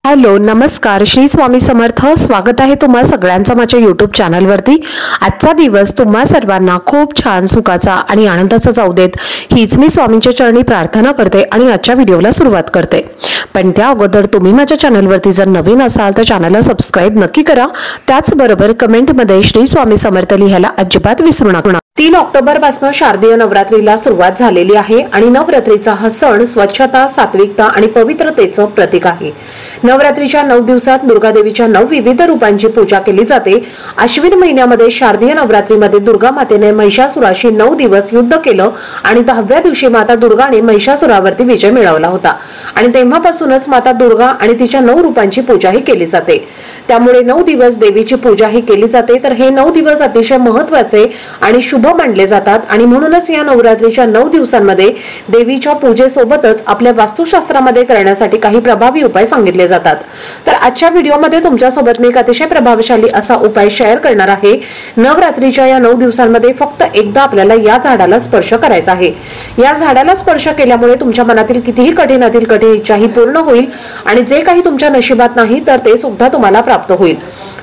Hello नमस्कार, श्री स्वामी समर्थ। स्वागत आहे तुम्हा सगळ्यांचं माझ्या यूट्यूब चॅनलवरती। आजचा दिवस तुम्हा सर्वांना खूप छान सुखाचा आणि आनंदाचा जाऊ देत हीच मी स्वामींच्या चरणी प्रार्थना करते आणि आजच्या व्हिडिओला सुरुवात करते। पण त्या अगोदर तुम्ही माझ्या चॅनलवरती जर नवीन असाल तर चॅनलला सबस्क्राइब नक्की करा। त्याचबरोबर कमेंटमध्ये श्री स्वामी समर्थ लिहायला अजिबात विसरू नका। 3 ऑक्टोबर पासून शारदीय नवरात्रीला सुरुवात झालेली आहे आणि नवरात्रीचा हा सण स्वच्छता, सात्विकता आणि पवित्रतेचं प्रतीक आहे। नवरात्रीच्या 9 दिवसात दुर्गा देवीच्या 9 विविध रूपांची पूजा केली जाते। अश्विन महिन्यामध्ये शारदीय नवरात्रीमध्ये दुर्गा मातेने महिषासुराशी 9 दिवस युद्ध केलं आणि 10व्या दिवशी माता दुर्गाने महिषासुरावरती विजय मिळवला होता आणि तेव्हापासूनच माता दुर्गा आणि तिच्या 9 रूपांची पूजाही केली जाते। त्यामुळे 9 दिवस देवीची पूजाही केली जाते। तर हे 9 दिवस अतिशय महत्त्वाचे आणि शुभ मानले जातात आणि म्हणूनच या नवरात्रीच्या 9 दिवसांमध्ये देवीच्या पूजेसोबतच आपल्या वास्तुशास्त्रामध्ये करण्यासाठी काही प्रभावी उपाय सांगितले जातात। तर आजच्या व्हिडिओमध्ये तुमच्यासोबत मी एक अतिशय प्रभावशाली असा उपाय शेअर करणार आहे। नवरात्रीच्या या 9 दिवसांमध्ये फक्त एकदा आपल्याला या झाडाला स्पर्श करायचा आहे। या झाडाला स्पर्श केल्यामुळे तुमच्या मनातील कितीही कठीणातील कठीण इच्छाही पूर्ण होईल आणि जे काही तुमच्या नशिबात नाही तर ते सुद्धा तुम्हाला प्राप्त होईल।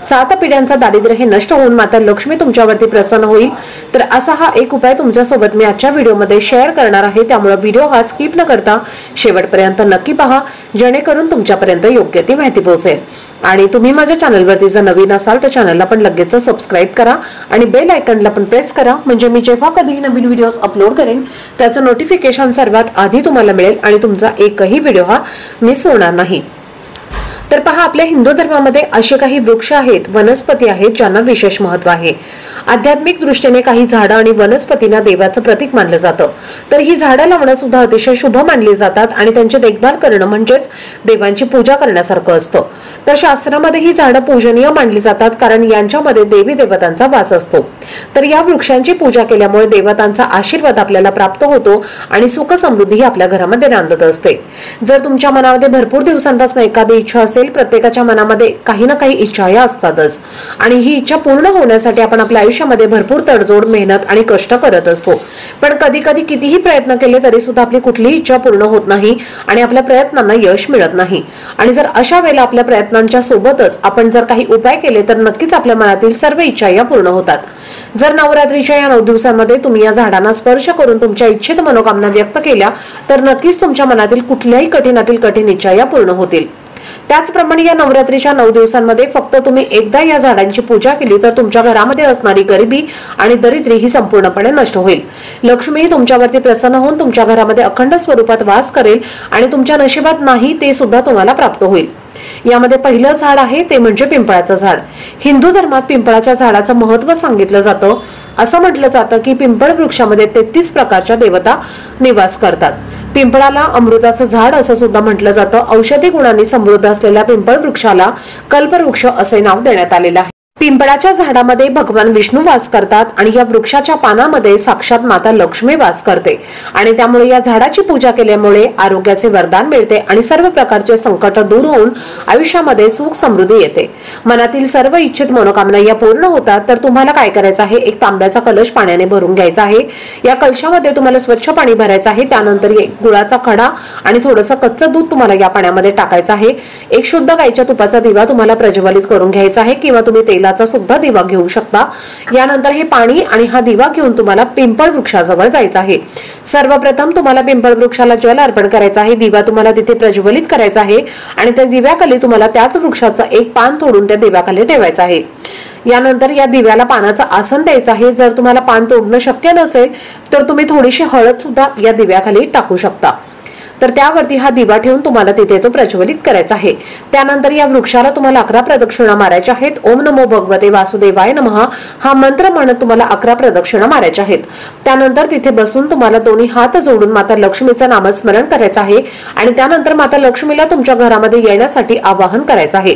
7 पिढ्यांचा दारिद्र्य हे नष्ट होऊन माता लक्ष्मी तुमच्यावरती प्रसन्न होईल। तर असा हा एक उपाय तुमच्यासोबत मी आजच्या व्हिडिओमध्ये शेअर करणार आहे। त्यामुळे व्हिडिओ हा स्किप न करता शेवटपर्यंत नक्की पहा, जेणेकरून तुमच्यापर्यंत योग्य ती माहिती पोहोचेल। आणि तुम्ही माझ्या चॅनलवरती जर नवीन असाल तर चॅनलला पण लगेच सबस्क्राइब करा आणि बेल आयकॉनला पण प्रेस करा, म्हणजे मी जेव्हा कधी नवीन व्हिडिओज अपलोड करेन त्याचं नोटिफिकेशन सर्वात आधी तुम्हाला मिळेल आणि तुमचा एकही व्हिडिओ हा मिस होणार नाही। तर पहा, आपल्या हिंदू धर्मामध्ये असे काही वृक्ष आहेत, वनस्पती आहेत ज्यांना विशेष महत्त्व आहे। आध्यात्मिक दृष्टीने काही झाडं आणि वनस्पतींना देवाचं प्रतीक मानलं जातं। तर ही झाडं लावणं सुद्धा अतिशय शुभ मानली जातात आणि त्यांची देखभाल करणं म्हणजेच देवांची पूजा करण्यासारखं असतं। तर शास्त्रामध्ये ही झाडं पूजनीय मानली जातात कारण यांच्यामध्ये देवी देवतांचा वास असतो। तर या वृक्षांची पूजा केल्यामुळे देवतांचा आशीर्वाद आपल्याला प्राप्त होतो आणि सुख समृद्धी आपल्या घरामध्ये नांदत असते। जर तुमच्या मनामध्ये भरपूर दिवसांपासून एखादी इच्छा असेल, प्रत्येकाच्या मनामध्ये काही ना काही इच्छा या असतातच आणि ही इच्छा पूर्ण होण्यासाठी आपण आपल्या आयुष्यामध्ये भरपूर तडजोड, मेहनत आणि कष्ट करत असतो। पण कधी कधी कितीही प्रयत्न केले तरी सुद्धा आपली कुठलीही इच्छा पूर्ण होत नाही आणि आपल्या प्रयत्नांना यश मिळत नाही। आणि जर अशा वेळेला आपल्या प्रयत्नांच्या सोबतच आपण जर काही उपाय केले तर नक्कीच आपल्या मनातील सर्व इच्छा या पूर्ण होतात। जर नवरात्रीच्या या 9 दिवसांमध्ये तुम्ही या झाडांना स्पर्श करून तुमच्या इच्छित मनोकामना व्यक्त केल्या तर नक्कीच तुमच्या मनातील कुठल्याही कठीणातील कठीण इच्छा या पूर्ण होतील। त्याचप्रमाणे या नवरात्रीच्या 9 दिवसांमध्ये फक्त तुम्ही एकदा या झाडांची पूजा केली तर तुमच्या घरामध्ये असणारी गरिबी आणि दरिद्री ही संपूर्णपणे नष्ट होईल। लक्ष्मी तुमच्यावरती प्रसन्न होऊन तुमच्या घरामध्ये अखंड स्वरूपात वास करेल आणि तुमच्या नशिबात नाही ते सुद्धा तुम्हाला प्राप्त होईल। यामध्ये पहिलं झाड आहे ते म्हणजे पिंपळाचं झाड। हिंदू धर्मात पिंपळाच्या झाडाचं महत्त्व सांगितलं जातं। असं म्हटलं जातं की पिंपळ वृक्षामध्ये 33 प्रकारच्या देवता निवास करतात। पिंपळाला अमृताचं झाड असं सुद्धा म्हटलं जातं। औषधी गुणांनी समृद्ध असलेल्या पिंपळ वृक्षाला कल्पवृक्ष असे नाव देण्यात आलेलं आहे। पिंपळाच्या झाडामध्ये भगवान विष्णू वास करतात आणि या वृक्षाच्या पानामध्ये साक्षात माता लक्ष्मी वास करते आणि त्यामुळे या झाडाची पूजा केल्यामुळे आरोग्याचे वरदान मिळते आणि सर्व प्रकारचे संकट दूर होऊन आयुष्यामध्ये सुख समृद्धी येते। मनातील सर्व इच्छित मनोकामना या पूर्ण होतात। तर तुम्हाला काय करायचं आहे, एक तांब्याचा कलश पाण्याने भरून घ्यायचा आहे। या कलशामध्ये तुम्हाला स्वच्छ पाणी भरायचं आहे। त्यानंतर एक गुळाचा खडा आणि थोडंसं कच्चं दूध तुम्हाला या पाण्यामध्ये टाकायचं आहे। एक शुद्ध गाईच्या तुपाचा दिवा तुम्हाला प्रज्वलित करून घ्यायचा आहे किंवा तुम्ही तेलाचा सुद्धा दिवा घेऊ शकता। यानंतर हे पाणी आणि हा दिवा घेऊन तुम्हाला पिंपळ वृक्षाजवळ जायचं आहे। सर्वप्रथम तुम्हाला पिंपळ वृक्षाला जल अर्पण करायचं आहे। दिवा तुम्हाला तिथे प्रज्वलित करायचा आहे आणि त्या दिव्याखाली तुम्हाला त्याच वृक्षाचं एक पान तोडून त्या दिव्याखाली ठेवायचं आहे। यानंतर या दिव्याला पानाचं आसन द्यायचं आहे। जर तुम्हाला पान तोडणं शक्य नसेल तर तुम्ही थोडीशी हळद सुद्धा या दिव्याखाली टाकू शकता। तर त्यावरती हा दिवा ठेवून तुम्हाला तिथे तो प्रज्वलित करायचा आहे। त्यानंतर या वृक्षाला तुम्हाला 11 प्रदक्षिणा मारायच्या आहेत। ओम नमो भगवते वासुदेवाय नमः हा मंत्र म्हणत तुम्हाला 11 प्रदक्षिणा मारायच्या आहेत। त्यानंतर तिथे बसून तुम्हाला दोन्ही हात जोडून माता लक्ष्मीचं नामस्मरण करायचं आहे आणि त्यानंतर माता लक्ष्मीला तुमच्या घरामध्ये येण्यासाठी आवाहन करायचं आहे।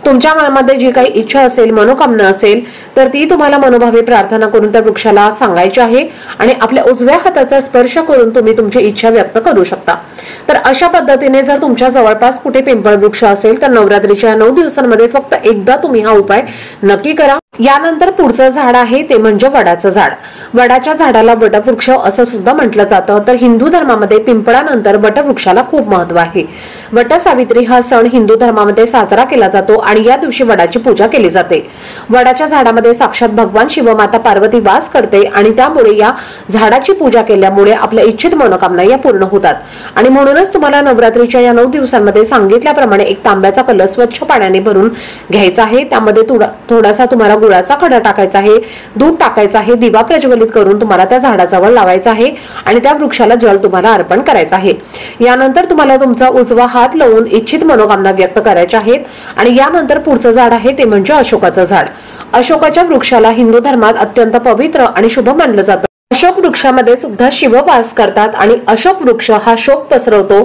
तुमच्या मनामध्ये जी काही इच्छा असेल, मनोकामना असेल तर ती तुम्हाला मनोभावे प्रार्थना करून त्या वृक्षाला सांगायची आहे आणि आपल्या उजव्या हाताचा स्पर्श करून तुम्ही तुमची इच्छा व्यक्त करू शकता। तर अशा पद्धतीने जर तुमच्या जवळपास कुठे पिंपळ वृक्ष असेल तर नवरात्रीच्या 9 दिवसांमध्ये फक्त एकदा तुम्ही हा उपाय नक्की करा। यानंतर पुढचं झाड आहे ते म्हणजे वडाचं झाड। वडाच्या झाडाला वटवृक्ष असं सुद्धा म्हटलं जातं। तर हिंदू धर्मामध्ये पिंपळानंतर वटवृक्षाला खूप महत्त्व आहे। वटसावित्री हा सण हिंदू धर्मामध्ये साजरा केला जातो आणि या दिवशी वडाची पूजा केली जाते। वडाच्या झाडामध्ये साक्षात भगवान शिव माता पार्वती वास करते आणि त्यामुळे या झाडाची पूजा केल्यामुळे आपल्या इच्छित मनोकामना या पूर्ण होतात। आणि म्हणूनच तुम्हाला नवरात्रीच्या या 9 दिवसांमध्ये सांगितल्याप्रमाणे एक तांब्याचा कलश स्वच्छ पाण्याने भरून घ्यायचा आहे। त्यामध्ये थोडासा तुम्हाला गुळाचा खडा टाकायचा आहे, दूध टाकायचं आहे, दिवा प्रज्वलित करून तुम्हाला त्या झाडाजवळ लावायचा आहे आणि त्या वृक्षाला जल तुम्हाला अर्पण करायचं आहे। यानंतर तुम्हाला तुमचा उजवा हात लावून इच्छित मनोकामना व्यक्त करायच्या आहेत। आणि यानंतर पुढचं झाड आहे ते म्हणजे अशोकाचं झाड। अशोकाच्या वृक्षाला हिंदू धर्मात अत्यंत पवित्र आणि शुभ मानलं जातं। अशोक वृक्षामध्ये सुद्धा शिव वास करतात आणि अशोक वृक्ष हा शोक पसरवतो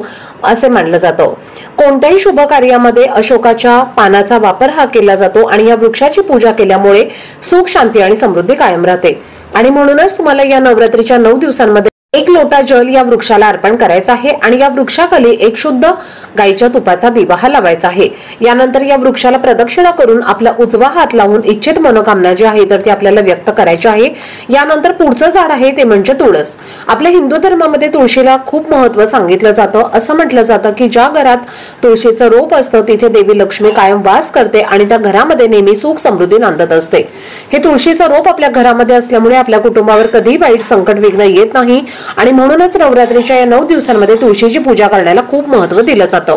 असे मानलं जातं। कोणत्याही शुभ कार्यामध्ये अशोकाच्या पानाचा वापर हा केला जातो आणि या वृक्षाची पूजा केल्यामुळे सुख, शांती आणि समृद्धी कायम राहते। आणि म्हणूनच तुम्हाला या नवरात्रीच्या 9 दिवसांमध्ये 1 लोटा जल या वृक्षाला अर्पण करायचा आहे आणि या वृक्षाखाली एक शुद्ध गाईच्या तुपाचा दिवा हा लावायचा आहे। यानंतर या वृक्षाला प्रदक्षिणा करून आपला उजवा हात लावून इच्छित मनोकामना जी आहे तर ती आपल्याला व्यक्त करायची आहे। यानंतर पुढचं झाड आहे ते म्हणजे तुळस। आपल्या हिंदू धर्मामध्ये तुळशीला खूप महत्त्व सांगितलं जातं। असं म्हटलं जातं की ज्या घरात तुळशीचं रोप असतं तिथे देवी लक्ष्मी कायम वास करते आणि त्या घरामध्ये नेहमी सुख समृद्धी नांदत असते। हे तुळशीचं रोप आपल्या घरामध्ये असल्यामुळे आपल्या कुटुंबावर कधीही वाईट संकट विघ्न येत नाही आणि म्हणूनच नवरात्रीच्या या 9 दिवसांमध्ये तुळशीची पूजा करण्याला खूप महत्त्व दिलं जातं।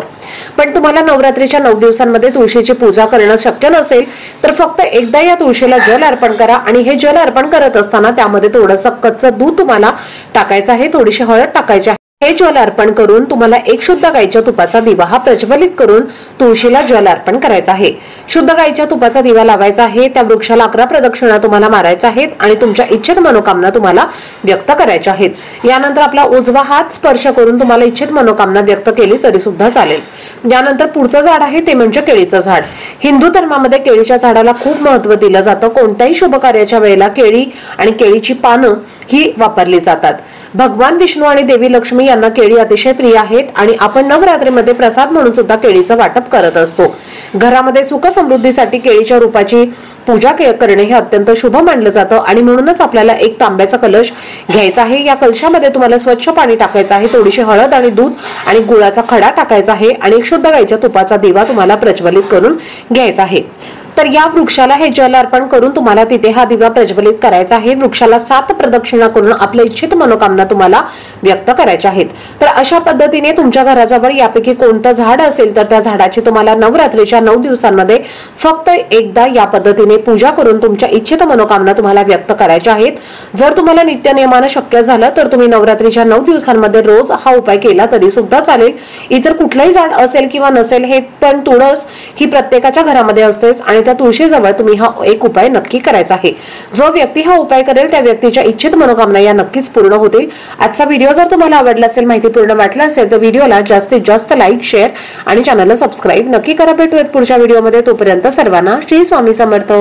पण तुम्हाला नवरात्रीच्या 9 दिवसांमध्ये तुळशीची पूजा करणं शक्य नसेल तर फक्त एकदा या तुळशीला जल अर्पण करा आणि हे जल अर्पण करत असताना त्यामध्ये थोडंसं कच्चं दूध तुम्हाला टाकायचं आहे, थोडीशी हळद टाकायची आहे। हे जल अर्पण करून तुम्हाला एक शुद्ध गाईच्या तुपाचा दिवा हा प्रज्वलित करून तुळशीला जल अर्पण करायचा आहे। शुद्ध गाईच्या तुपाचा दिवा लावायचा आहे, त्या वृक्षाला 11 प्रदक्षिणा तुम्हाला मारायच्या आहेत आणि तुमच्या इच्छित मनोकामना तुम्हाला व्यक्त करायच्या आहेत। यानंतर आपला उजवा हात स्पर्श करून तुम्हाला इच्छित मनोकामना व्यक्त केली तरी सुद्धा चालेल। यानंतर पुढचं झाड आहे ते म्हणजे केळीचं झाड। हिंदू धर्मामध्ये केळीच्या झाडाला खूप महत्त्व दिलं जातं। कोणत्याही शुभ कार्याच्या वेळेला केळी आणि केळीची पानं ही वापरली जातात। भगवान विष्णू आणि देवी लक्ष्मी यांना केळी अतिशय प्रिय आहेत आणि आपण नवरात्रीमध्ये प्रसाद म्हणून सुद्धा केळीचं वाटप करत असतो। घरामध्ये सुख समृद्धीसाठी केळीच्या रूपाची पूजा करणे हे अत्यंत शुभ मानलं जातं आणि म्हणूनच आपल्याला एक तांब्याचा कलश घ्यायचा आहे। या कलशामध्ये तुम्हाला स्वच्छ पाणी टाकायचं आहे, थोडीशी हळद आणि दूध आणि गुळाचा खडा टाकायचा आहे आणि एक शुद्ध गाईच्या तुपाचा दिवा तुम्हाला प्रज्वलित करून घ्यायचा आहे। तर या वृक्षाला हे जल अर्पण करून तुम्हाला तिथे हा दिवा प्रज्वलित करायचा आहे। वृक्षाला 7 प्रदक्षिणा करून आपल्या इच्छित मनोकामना तुम्हाला व्यक्त करायच्या आहेत। तर अशा पद्धतीने तुमच्या घराजवळ यापैकी कोणतं झाड असेल तर त्या झाडाची तुम्हाला नवरात्रीच्या 9 दिवसांमध्ये फक्त एकदा या पद्धतीने पूजा करून तुमच्या इच्छित मनोकामना तुम्हाला व्यक्त करायच्या आहेत। जर तुम्हाला नित्यनियमाने शक्य झालं तर तुम्ही नवरात्रीच्या 9 दिवसांमध्ये रोज हा उपाय केला तरी सुद्धा चालेल। इतर कुठलंही झाड असेल किंवा नसेल हे पण तुळस ही प्रत्येकाच्या घरामध्ये असतेच आणि त्या तुळशीजवळ तुम्ही हा एक उपाय नक्की करायचा आहे। जो व्यक्ती हा उपाय करेल त्या व्यक्तीच्या इच्छित मनोकामना या नक्कीच पूर्ण होतील। आजचा व्हिडिओ जर तुम्हाला आवडला असेल, माहितीपूर्ण वाटला असेल तर व्हिडिओला जास्तीत जास्त लाईक, शेअर आणि चॅनलला सबस्क्राईब नक्की करा। भेटूयात पुढच्या व्हिडिओमध्ये, तोपर्यंत सर्वांना श्री स्वामी समर्थ।